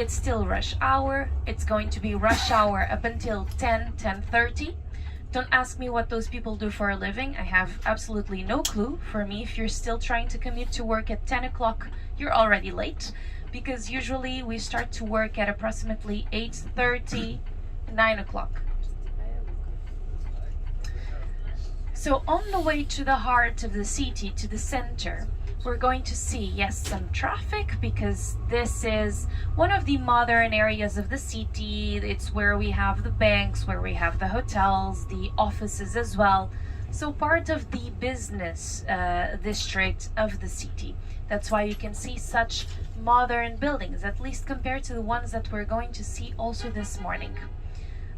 it's still rush hour. It's going to be rush hour up until 10:30. Don't ask me what those people do for a living. I have absolutely no clue. For me, if you're still trying to commute to work at 10 o'clock, you're already late, because usually we start to work at approximately 8:30, 9 o'clock. So on the way to the heart of the city, to the center, we're going to see, yes, some traffic, because this is one of the modern areas of the city. It's where we have the banks, where we have the hotels, the offices as well. So part of the business district of the city. That's why you can see such modern buildings, at least compared to the ones that we're going to see also this morning.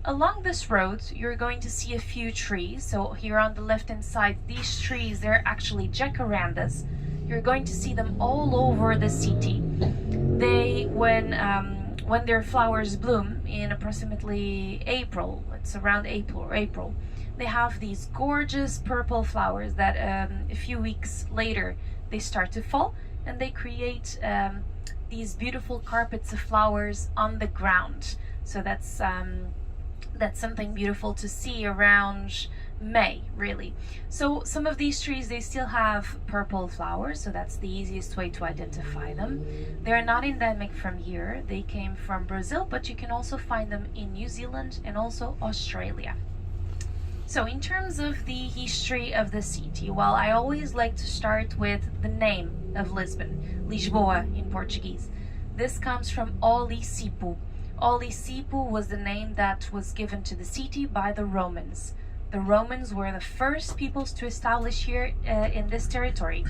Along this road, you're going to see a few trees. So here on the left-hand side, these trees, they're actually jacarandas. You're going to see them all over the city. They, when their flowers bloom in approximately April, it's around April, they have these gorgeous purple flowers that a few weeks later they start to fall, and they create these beautiful carpets of flowers on the ground. So that's something beautiful to see around May, really. So some of these trees, they still have purple flowers, so that's the easiest way to identify them. They're not endemic from here. They came from Brazil, but you can also find them in New Zealand and also Australia. So in terms of the history of the city, well, I always like to start with the name of Lisbon, Lisboa in Portuguese. This comes from Olisipo. Olisipo was the name that was given to the city by the Romans. The Romans were the first peoples to establish here in this territory.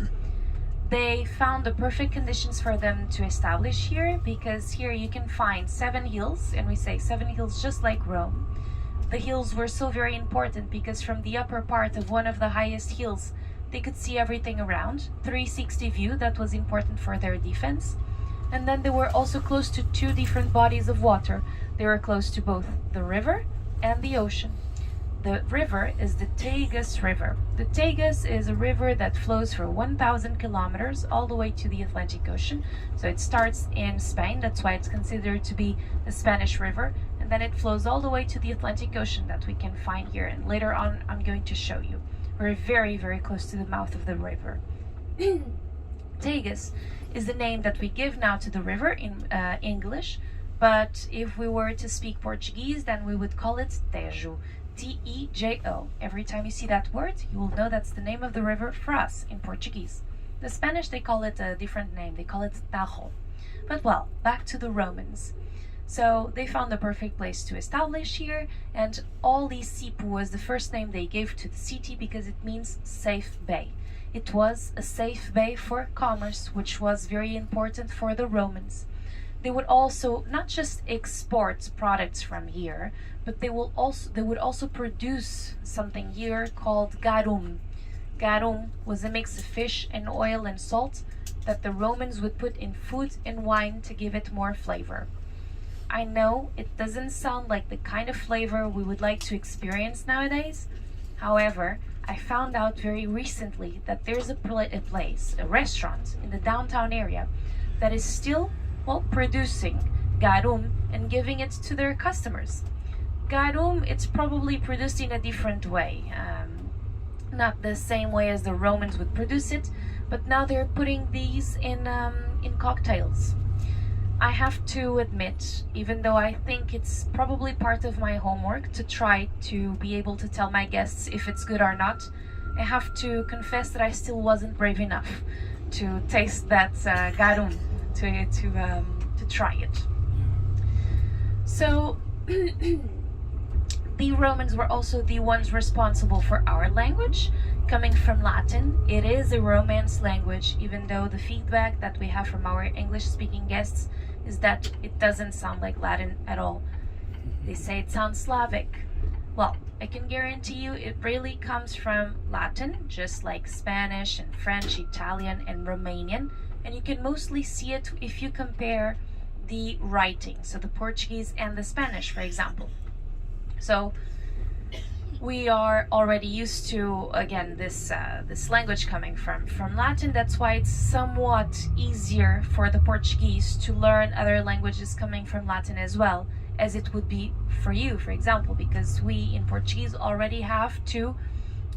They found the perfect conditions for them to establish here, because here you can find 7 hills, and we say 7 hills just like Rome. The hills were so very important because from the upper part of one of the highest hills, they could see everything around. 360 view, that was important for their defense. And then they were also close to 2 different bodies of water. They were close to both the river and the ocean. The river is the Tagus River. The Tagus is a river that flows for 1,000 kilometers all the way to the Atlantic Ocean. So it starts in Spain, that's why it's considered to be a Spanish river, and then it flows all the way to the Atlantic Ocean that we can find here, and later on I'm going to show you. We're very, very close to the mouth of the river. Tagus is the name that we give now to the river in English, but if we were to speak Portuguese, then we would call it Tejo. T-E-J-O. Every time you see that word, you will know that's the name of the river for us in Portuguese. The Spanish, they call it a different name. They call it Tajo. But well, back to the Romans. So they found the perfect place to establish here, and Olisipo was the first name they gave to the city because it means safe bay. It was a safe bay for commerce, which was very important for the Romans. They would also not just export products from here, but they would also produce something here called garum. Garum was a mix of fish and oil and salt that the Romans would put in food and wine to give it more flavor. I know it doesn't sound like the kind of flavor we would like to experience nowadays. However, I found out very recently that there's a restaurant in the downtown area that is still, well, producing garum and giving it to their customers. Garum, it's probably produced in a different way. Not the same way as the Romans would produce it, but now they're putting these in cocktails. I have to admit, even though I think it's probably part of my homework to try to be able to tell my guests if it's good or not, I have to confess that I still wasn't brave enough to taste that garum, to try it. So the Romans were also the ones responsible for our language. Coming from Latin, it is a Romance language, even though the feedback that we have from our English-speaking guests is that it doesn't sound like Latin at all. They say it sounds Slavic. Well, I can guarantee you it really comes from Latin, just like Spanish and French, Italian and Romanian, and you can mostly see it if you compare the writing, so the Portuguese and the Spanish, for example. So we are already used to, again, this language coming from Latin. That's why it's somewhat easier for the Portuguese to learn other languages coming from Latin as well as it would be for you, for example, because we in Portuguese already have to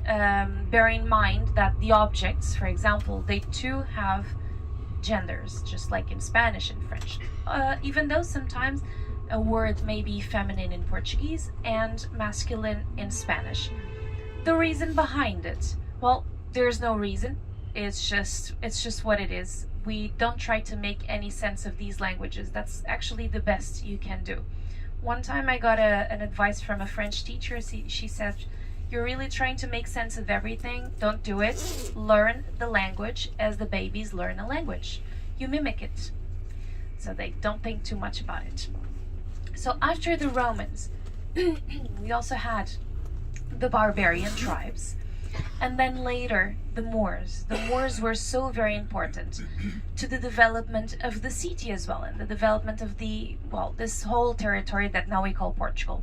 bear in mind that the objects, for example, they too have genders, just like in Spanish and French, even though sometimes a word may be feminine in Portuguese and masculine in Spanish. The reason behind it, well, there's no reason. It's just what it is. We don't try to make any sense of these languages. That's actually the best you can do. One time I got an advice from a French teacher. She said, "You're really trying to make sense of everything. Don't do it. Learn the language as the babies learn a language. You mimic it." So they don't think too much about it. So after the Romans, we also had the barbarian tribes, and then later the Moors. The Moors were so very important to the development of the city as well, and the development of this whole territory that now we call Portugal.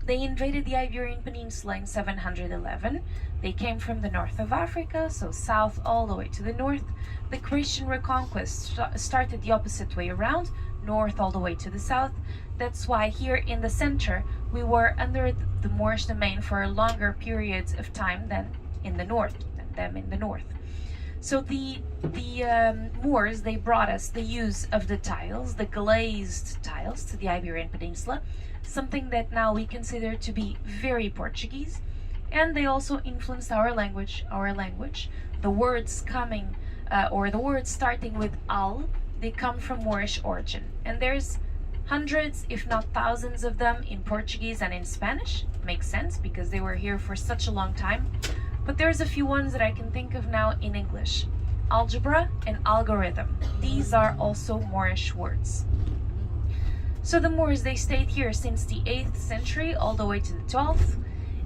They invaded the Iberian Peninsula in 711. They came from the north of Africa, so south all the way to the north. The Christian reconquest started the opposite way around, north all the way to the south. That's why here in the center we were under the Moorish domain for longer periods of time than in the north, So the Moors, they brought us the use of the tiles, the glazed tiles, to the Iberian Peninsula, something that now we consider to be very Portuguese. And they also influenced our language. The words coming, or the words starting with al, they come from Moorish origin. And there's hundreds, if not thousands of them in Portuguese and in Spanish. Makes sense because they were here for such a long time. But there's a few ones that I can think of now in English. Algebra and algorithm. These are also Moorish words. So the Moors, they stayed here since the 8th century all the way to the 12th.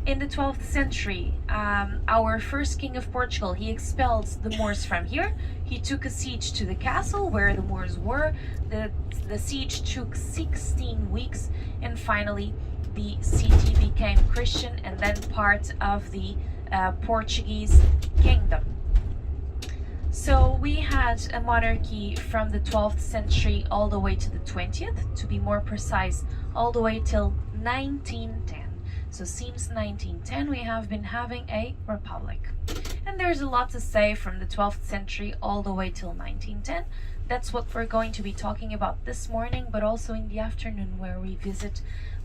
In the 12th century, our first king of Portugal, he expelled the Moors from here. He took a siege to the castle where the Moors were. The siege took 16 weeks, and finally the city became Christian and then part of the Portuguese kingdom. So we had a monarchy from the 12th century all the way to the 20th, to be more precise, all the way till 1910. So since 1910 we have been having a republic. And there's a lot to say from the 12th century all the way till 1910. That's what we're going to be talking about this morning, but also in the afternoon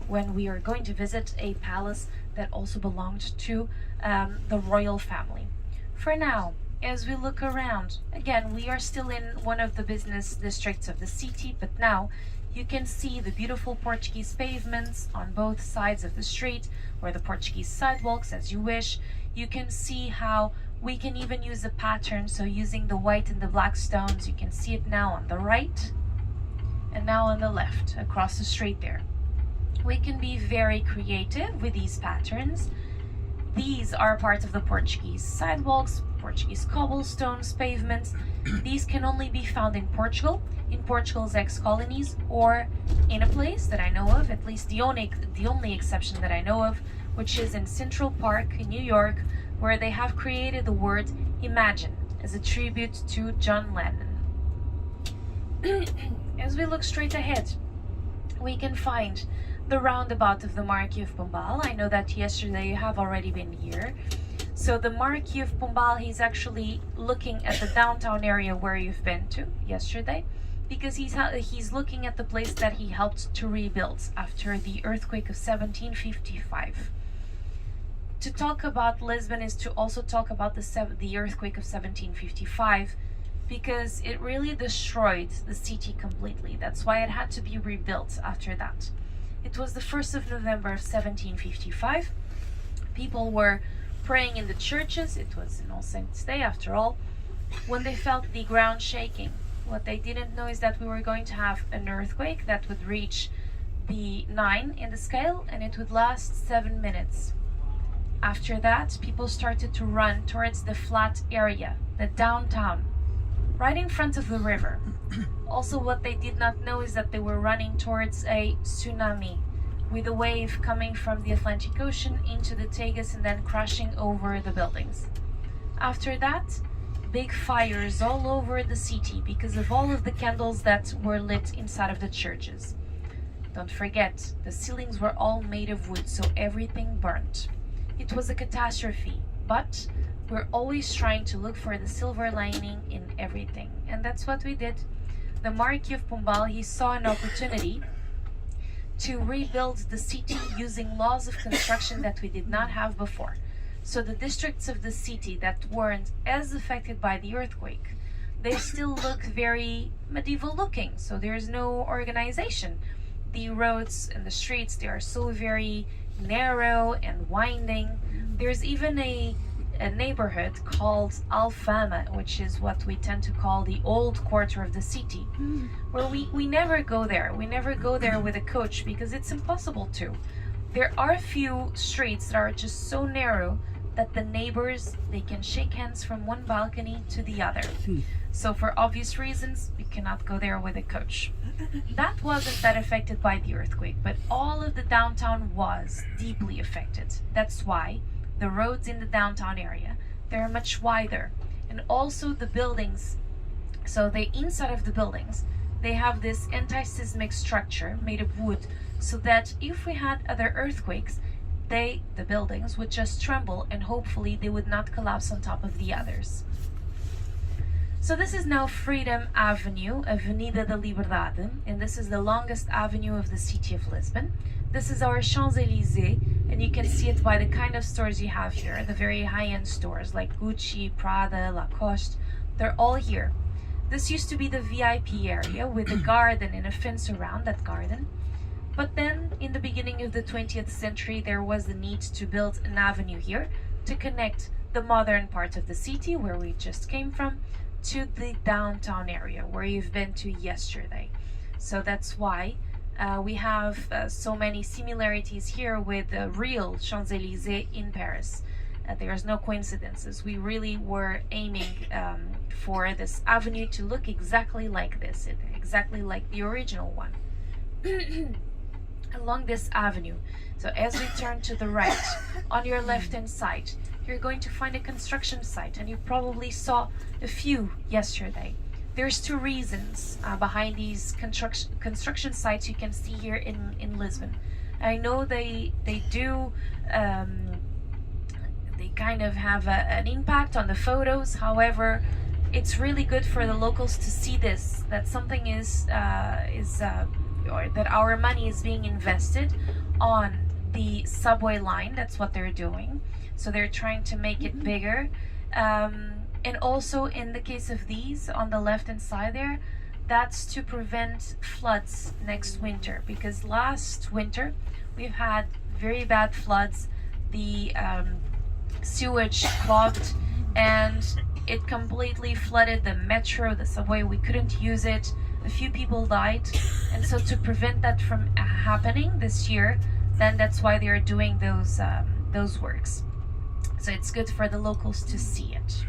when we are going to visit a palace that also belonged to the royal family. For now, as we look around, again, we are still in one of the business districts of the city, but now you can see the beautiful Portuguese pavements on both sides of the street, or the Portuguese sidewalks as you wish. You can see how we can even use a pattern, so using the white and the black stones. You can see it now on the right and now on the left across the street there. We can be very creative with these patterns. These are part of the Portuguese sidewalks, Portuguese cobblestones, pavements. These can only be found in Portugal, in Portugal's ex-colonies, or in a place that I know of, at least the only exception that I know of, which is in Central Park in New York, where they have created the word imagine as a tribute to John Lennon. As we look straight ahead, we can find the roundabout of the Marquis of Pombal. I know that yesterday you have already been here. So the Marquis of Pombal, he's actually looking at the downtown area where you've been to yesterday, because he's looking at the place that he helped to rebuild after the earthquake of 1755. To talk about Lisbon is to also talk about the earthquake of 1755, because it really destroyed the city completely. That's why it had to be rebuilt after that. It was the 1st of November of 1755. People were praying in the churches. It was an All Saints' Day after all, when they felt the ground shaking. What they didn't know is that we were going to have an earthquake that would reach the 9 in the scale, and it would last 7 minutes. After that, people started to run towards the flat area, the downtown, right in front of the river. Also, what they did not know is that they were running towards a tsunami with a wave coming from the Atlantic Ocean into the Tagus and then crashing over the buildings. After that, big fires all over the city because of all of the candles that were lit inside of the churches. Don't forget, the ceilings were all made of wood, so everything burnt. It was a catastrophe, but we're always trying to look for the silver lining in everything, and that's what we did. The Marquis of Pombal, he saw an opportunity to rebuild the city using laws of construction that we did not have before. So the districts of the city that weren't as affected by the earthquake, they still look very medieval looking, so there's no organization. The roads and the streets, they are so very narrow and winding. There's even a neighborhood called Alfama, which is what we tend to call the old quarter of the city, where we never go there. We never go there with a coach because it's impossible to. There are a few streets that are just so narrow that the neighbors, they can shake hands from one balcony to the other. So for obvious reasons, we cannot go there with a coach. That wasn't that affected by the earthquake, but all of the downtown was deeply affected. That's why the roads in the downtown area, they're much wider. And also the buildings, so the inside of the buildings, they have this anti-seismic structure made of wood, so that if we had other earthquakes, the buildings would just tremble and hopefully they would not collapse on top of the others. So this is now Freedom Avenue, Avenida da Liberdade, and this is the longest avenue of the city of Lisbon. This is our Champs-Élysées, and you can see it by the kind of stores you have here, the very high-end stores like Gucci, Prada, Lacoste, they're all here. This used to be the VIP area with a garden and a fence around that garden. But then, in the beginning of the 20th century, there was the need to build an avenue here to connect the modern part of the city, where we just came from, to the downtown area, where you've been to yesterday. So that's why we have so many similarities here with the real Champs-Élysées in Paris. There's no coincidences. We really were aiming for this avenue to look exactly like this, exactly like the original one. Along this avenue, so as we turn to the right, on your left hand side, you're going to find a construction site, and you probably saw a few yesterday. There's two reasons behind these construction sites you can see here in Lisbon. I know they do they kind of have an impact on the photos. However, it's really good for the locals to see this, that something or that our money is being invested on the subway line. That's what they're doing. So they're trying to make it bigger. And also in the case of these on the left hand side there, that's to prevent floods next winter, because last winter we've had very bad floods. The sewage clogged and it completely flooded the metro, the subway. We couldn't use it. A few people died, and so to prevent that from happening this year, then that's why they are doing those works. So it's good for the locals to see it.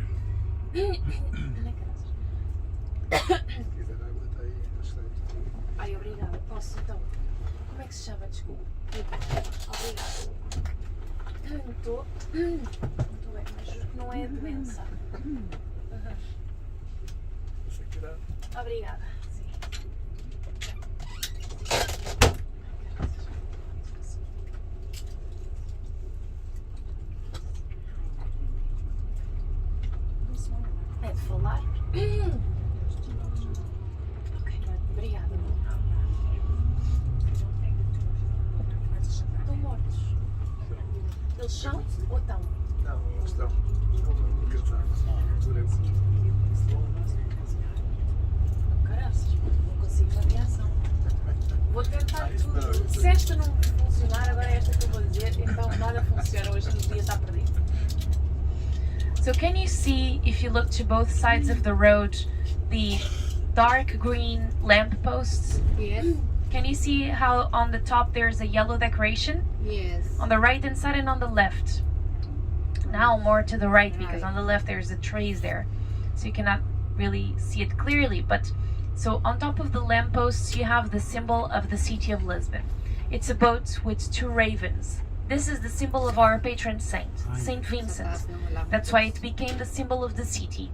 Ai, obrigada. Posso então? Como é que se chama? Desculpa. Obrigada. Não estou bem, mas não é a doença. Obrigada. É de falar? Ok, obrigada. Estão mortos? Eles são ou estão? Não, eles estão. Caraças, não consigo uma reação. Vou tentar tudo. Se esta não funcionar, agora é esta que eu vou dizer, então nada funciona. Hoje no dia está perdido. So can you see, if you look to both sides of the road, the dark green lampposts? Yes. Can you see how on the top there's a yellow decoration? Yes. On the right hand side and on the left. Now more to the right, because on the left there's a trees there. So you cannot really see it clearly. But so on top of the lampposts you have the symbol of the city of Lisbon. It's a boat with two ravens. This is the symbol of our patron saint, Saint Vincent. That's why it became the symbol of the city.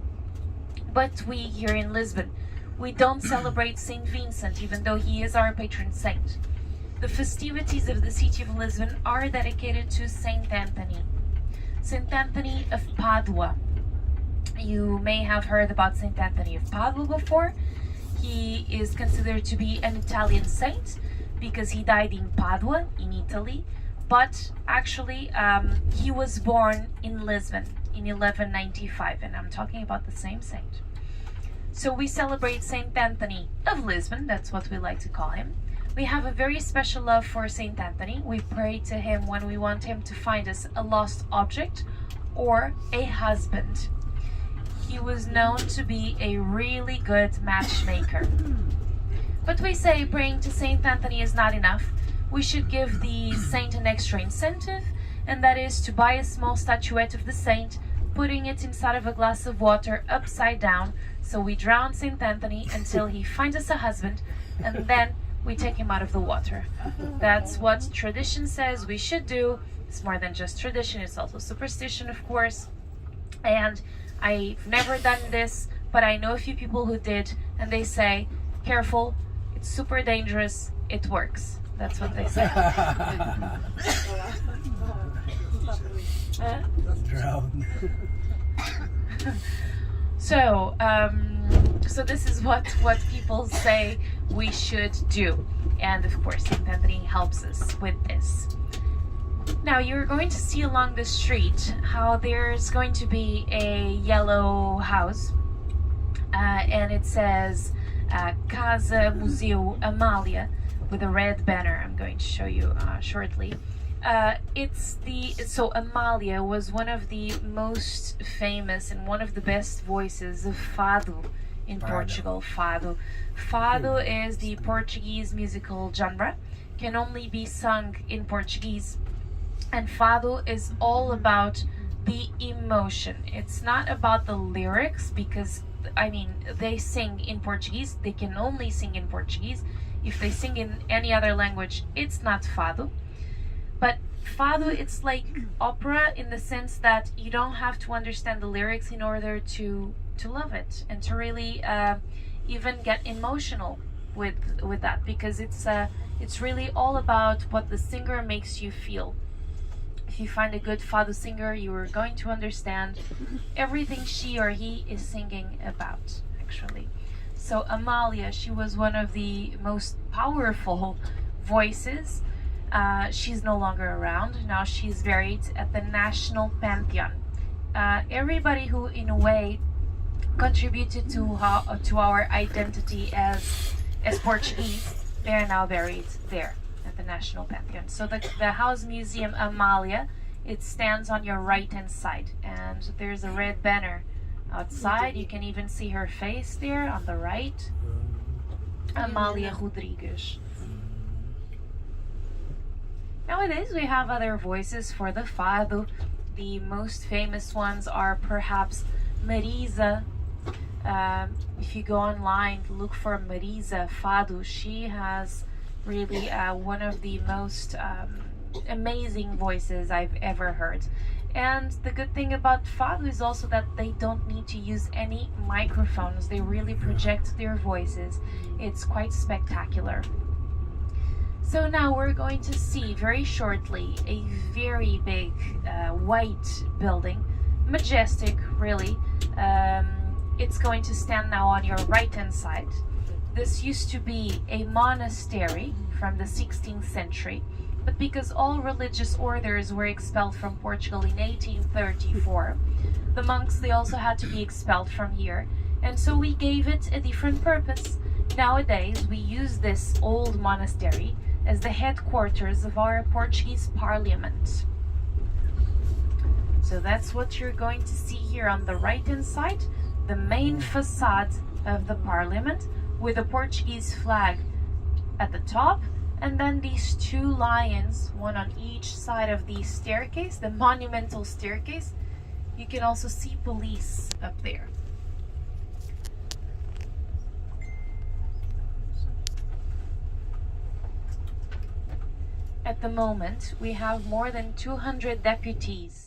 But we here in Lisbon, we don't celebrate Saint Vincent, even though he is our patron saint. The festivities of the city of Lisbon are dedicated to Saint Anthony. Saint Anthony of Padua. You may have heard about Saint Anthony of Padua before. He is considered to be an Italian saint because he died in Padua, in Italy. But actually, he was born in Lisbon in 1195, and I'm talking about the same saint. So we celebrate Saint Anthony of Lisbon, that's what we like to call him. We have a very special love for Saint Anthony. We pray to him when we want him to find us a lost object or a husband. He was known to be a really good matchmaker. But we say praying to Saint Anthony is not enough. We should give the saint an extra incentive, and that is to buy a small statuette of the saint, putting it inside of a glass of water upside down, so we drown Saint Anthony until he finds us a husband, and then we take him out of the water. That's what tradition says we should do. It's more than just tradition, it's also superstition, of course. And I've never done this, but I know a few people who did, and they say, careful, it's super dangerous, it works. That's what they say. So this is what people say we should do, and of course Saint Anthony helps us with this. Now you're going to see along the street how there's going to be a yellow house, and it says Casa Museu Amália with a red banner. I'm going to show you shortly. So Amália was one of the most famous and one of the best voices of fado in Portugal. Fado is the Portuguese musical genre, can only be sung in Portuguese, and fado is all about the emotion. It's not about the lyrics, because I mean they sing in Portuguese, they can only sing in Portuguese. If they sing in any other language, it's not fado. But fado, it's like opera in the sense that you don't have to understand the lyrics in order to love it and to really even get emotional with that, because it's really all about what the singer makes you feel. If you find a good fado singer, you are going to understand everything she or he is singing about, actually. So Amália, she was one of the most powerful voices. She's no longer around. Now she's buried at the National Pantheon. Everybody who, in a way, contributed to our identity as Portuguese, they are now buried there at the National Pantheon. So the House Museum Amália, it stands on your right-hand side, and there's a red banner outside. You can even see her face there on the right. Amália Rodrigues. Nowadays we have other voices for the fado. The most famous ones are perhaps Marisa. If you go online, look for Marisa Fado. She has really one of the most amazing voices I've ever heard. And the good thing about fado is also that they don't need to use any microphones. They really project their voices. It's quite spectacular. So now we're going to see very shortly a very big white building, majestic really. It's going to stand now on your right hand side. This used to be a monastery from the 16th century, but because all religious orders were expelled from Portugal in 1834, the monks, they also had to be expelled from here, and so we gave it a different purpose. Nowadays we use this old monastery as the headquarters of our Portuguese parliament. So that's what you're going to see here on the right hand side, the main facade of the parliament with a Portuguese flag at the top, and then these two lions, one on each side of the staircase, the monumental staircase. You can also see police up there. At the moment, we have more than 200 deputies